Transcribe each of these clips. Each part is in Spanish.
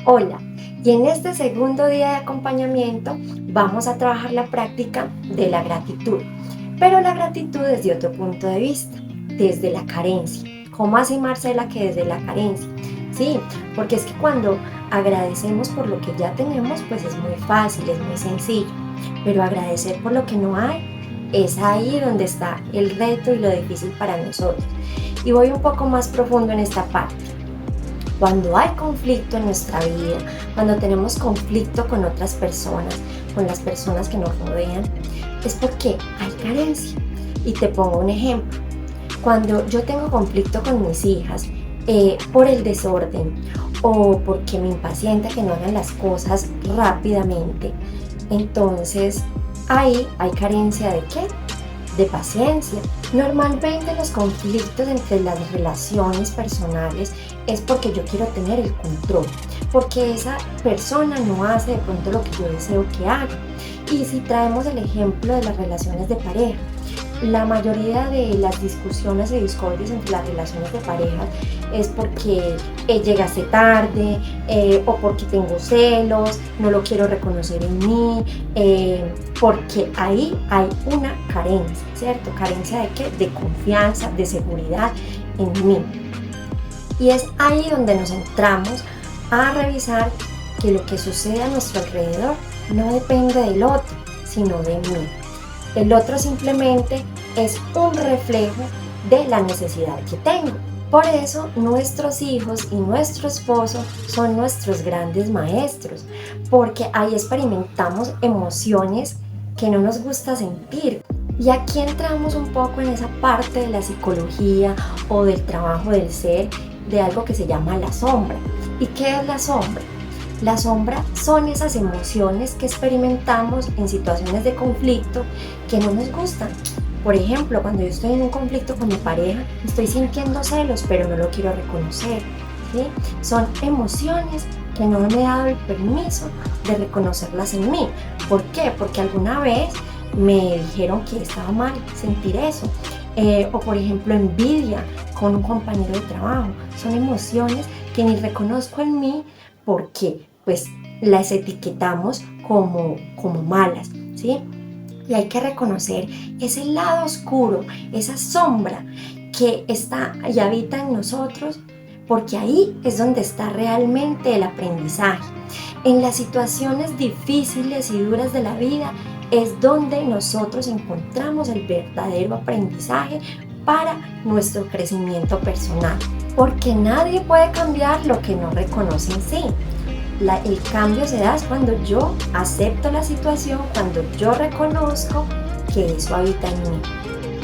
Hola, y en este segundo día de acompañamiento vamos a trabajar la práctica de la gratitud, pero la gratitud desde otro punto de vista, desde la carencia. ¿Cómo así, Marcela, que desde la carencia? Sí, porque es que cuando agradecemos por lo que ya tenemos, pues es muy fácil, es muy sencillo, pero agradecer por lo que no hay, es ahí donde está el reto y lo difícil para nosotros. Y voy un poco más profundo en esta parte. Cuando hay conflicto en nuestra vida, cuando tenemos conflicto con otras personas, con las personas que nos rodean, es porque hay carencia. Y te pongo un ejemplo. Cuando yo tengo conflicto con mis hijas por el desorden o porque me impacienta que no hagan las cosas rápidamente, entonces ahí hay carencia ¿de qué? De paciencia. Normalmente los conflictos entre las relaciones personales es porque yo quiero tener el control, porque esa persona no hace de pronto lo que yo deseo que haga. Y si traemos el ejemplo de las relaciones de pareja, la mayoría de las discusiones y discordias entre las relaciones de pareja es porque llegaste tarde o porque tengo celos, no lo quiero reconocer en mí, porque ahí hay una carencia, ¿cierto? ¿Carencia de qué? De confianza, de seguridad en mí. Y es ahí donde nos centramos a revisar que lo que sucede a nuestro alrededor no depende del otro, sino de mí. El otro simplemente es un reflejo de la necesidad que tengo. Por eso nuestros hijos y nuestro esposo son nuestros grandes maestros, porque ahí experimentamos emociones que no nos gusta sentir. Y aquí entramos un poco en esa parte de la psicología o del trabajo del ser, de algo que se llama la sombra. ¿Y qué es la sombra? La sombra son esas emociones que experimentamos en situaciones de conflicto que no nos gustan. Por ejemplo, cuando yo estoy en un conflicto con mi pareja, estoy sintiendo celos, pero no lo quiero reconocer, ¿sí? Son emociones que no me he dado el permiso de reconocerlas en mí. ¿Por qué? Porque alguna vez me dijeron que estaba mal sentir eso. O por ejemplo, envidia con un compañero de trabajo. Son emociones que ni reconozco en mí porque pues las etiquetamos como malas, ¿sí? Y hay que reconocer ese lado oscuro, esa sombra que está y habita en nosotros, porque ahí es donde está realmente el aprendizaje. En las situaciones difíciles y duras de la vida es donde nosotros encontramos el verdadero aprendizaje para nuestro crecimiento personal, porque nadie puede cambiar lo que no reconoce en sí. El cambio se da cuando yo acepto la situación, cuando yo reconozco que eso habita en mí.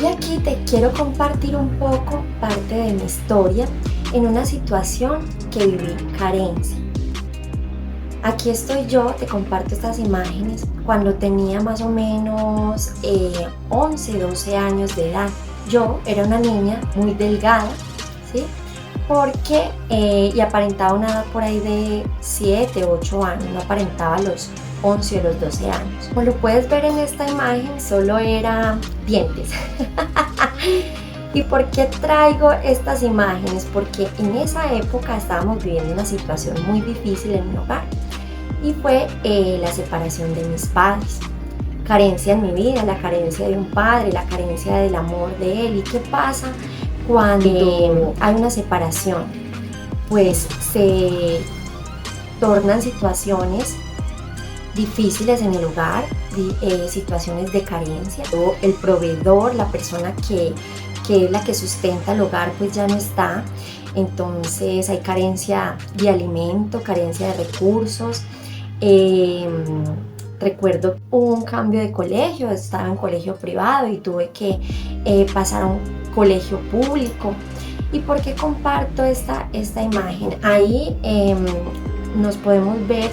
Y aquí te quiero compartir un poco parte de mi historia en una situación que viví carencia. Aquí estoy yo, te comparto estas imágenes cuando tenía más o menos 11, 12 años de edad. Yo era una niña muy delgada, ¿sí? Porque, y aparentaba una edad por ahí de 7, 8 años, no aparentaba los 11 o los 12 años. Como lo puedes ver en esta imagen, solo era dientes. ¿Y por qué traigo estas imágenes? Porque en esa época estábamos viviendo una situación muy difícil en mi hogar y fue la separación de mis padres. Carencia en mi vida, la carencia de un padre, la carencia del amor de él. ¿Y qué pasa cuando hay una separación? Pues se tornan situaciones difíciles en el hogar, situaciones de carencia. El proveedor, la persona que es la que sustenta el hogar, pues ya no está. Entonces hay carencia de alimento, carencia de recursos. Recuerdo un cambio de colegio, estaba en colegio privado y tuve que pasar a un colegio público. ¿Y por qué comparto esta imagen? Ahí nos podemos ver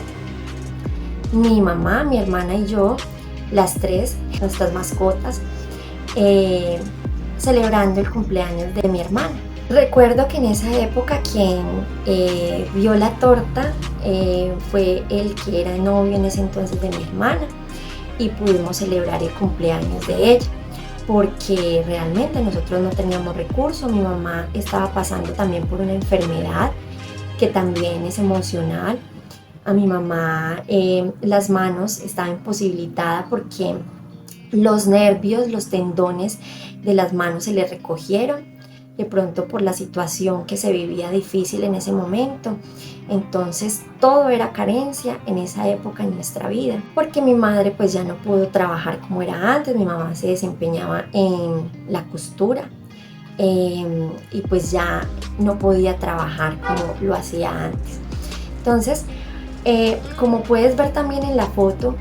mi mamá, mi hermana y yo, las tres, nuestras mascotas, celebrando el cumpleaños de mi hermana. Recuerdo que en esa época quien vio la torta fue el que era novio en ese entonces de mi hermana y pudimos celebrar el cumpleaños de ella porque realmente nosotros no teníamos recursos. Mi mamá estaba pasando también por una enfermedad que también es emocional. A mi mamá las manos estaban imposibilitadas porque los nervios, los tendones de las manos se le recogieron, de pronto por la situación que se vivía difícil en ese momento. Entonces todo era carencia en esa época en nuestra vida, porque mi madre pues ya no pudo trabajar como era antes. Mi mamá se desempeñaba en la costura y pues ya no podía trabajar como lo hacía antes. Entonces, como puedes ver también en la foto,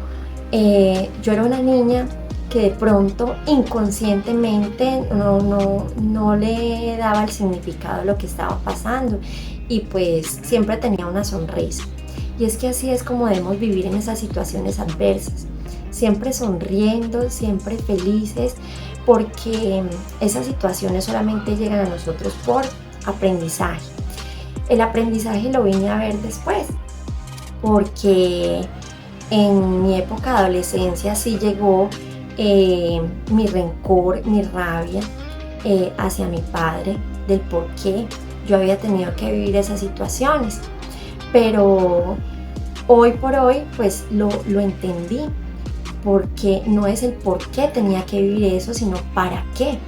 yo era una niña que de pronto inconscientemente no le daba el significado a lo que estaba pasando, y pues siempre tenía una sonrisa. Y es que así es como debemos vivir en esas situaciones adversas, siempre sonriendo, siempre felices, porque esas situaciones solamente llegan a nosotros por aprendizaje. El aprendizaje lo vine a ver después, porque en mi época de adolescencia sí llegó mi rencor, mi rabia hacia mi padre, del por qué yo había tenido que vivir esas situaciones. Pero hoy por hoy pues lo entendí, porque no es el por qué tenía que vivir eso, sino para qué.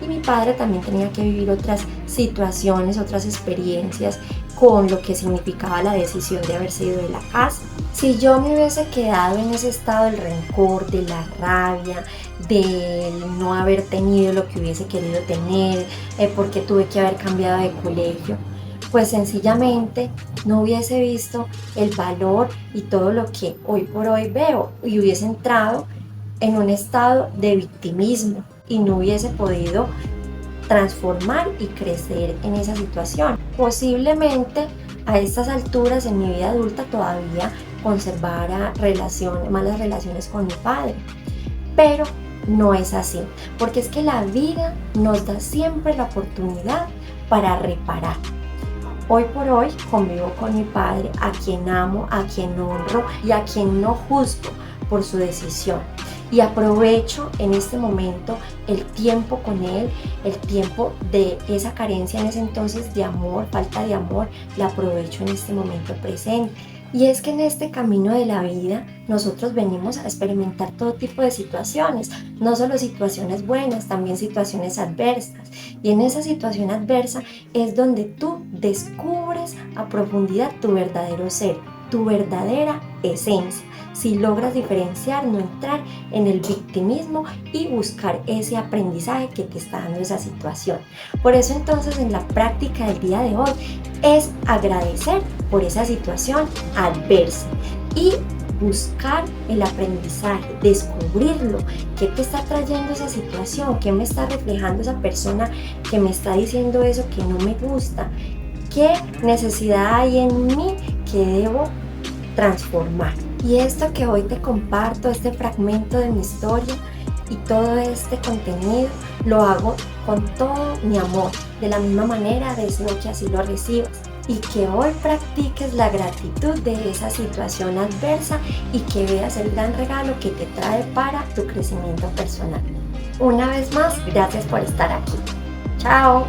Y mi padre también tenía que vivir otras situaciones, otras experiencias con lo que significaba la decisión de haberse ido de la casa. Si yo me hubiese quedado en ese estado del rencor, de la rabia, del no haber tenido lo que hubiese querido tener, porque tuve que haber cambiado de colegio, pues sencillamente no hubiese visto el valor y todo lo que hoy por hoy veo, y hubiese entrado en un estado de victimismo y no hubiese podido transformar y crecer en esa situación. Posiblemente a estas alturas en mi vida adulta todavía conservara malas relaciones con mi padre, pero no es así, porque es que la vida nos da siempre la oportunidad para reparar. Hoy por hoy convivo con mi padre, a quien amo, a quien honro y a quien no juzgo por su decisión. Y aprovecho en este momento el tiempo con él, el tiempo de esa carencia en ese entonces de amor, falta de amor, la aprovecho en este momento presente. Y es que en este camino de la vida nosotros venimos a experimentar todo tipo de situaciones, no solo situaciones buenas, también situaciones adversas. Y en esa situación adversa es donde tú descubres a profundidad tu verdadero ser, tu verdadera esencia. Si logras diferenciar, no entrar en el victimismo y buscar ese aprendizaje que te está dando esa situación. Por eso entonces en la práctica del día de hoy es agradecer por esa situación adversa y buscar el aprendizaje, descubrirlo, qué te está trayendo esa situación, qué me está reflejando esa persona que me está diciendo eso que no me gusta, qué necesidad hay en mí que debo transformar. Y esto que hoy te comparto, este fragmento de mi historia y todo este contenido, lo hago con todo mi amor. De la misma manera deseo que así lo recibas y que hoy practiques la gratitud de esa situación adversa y que veas el gran regalo que te trae para tu crecimiento personal. Una vez más, gracias por estar aquí. Chao.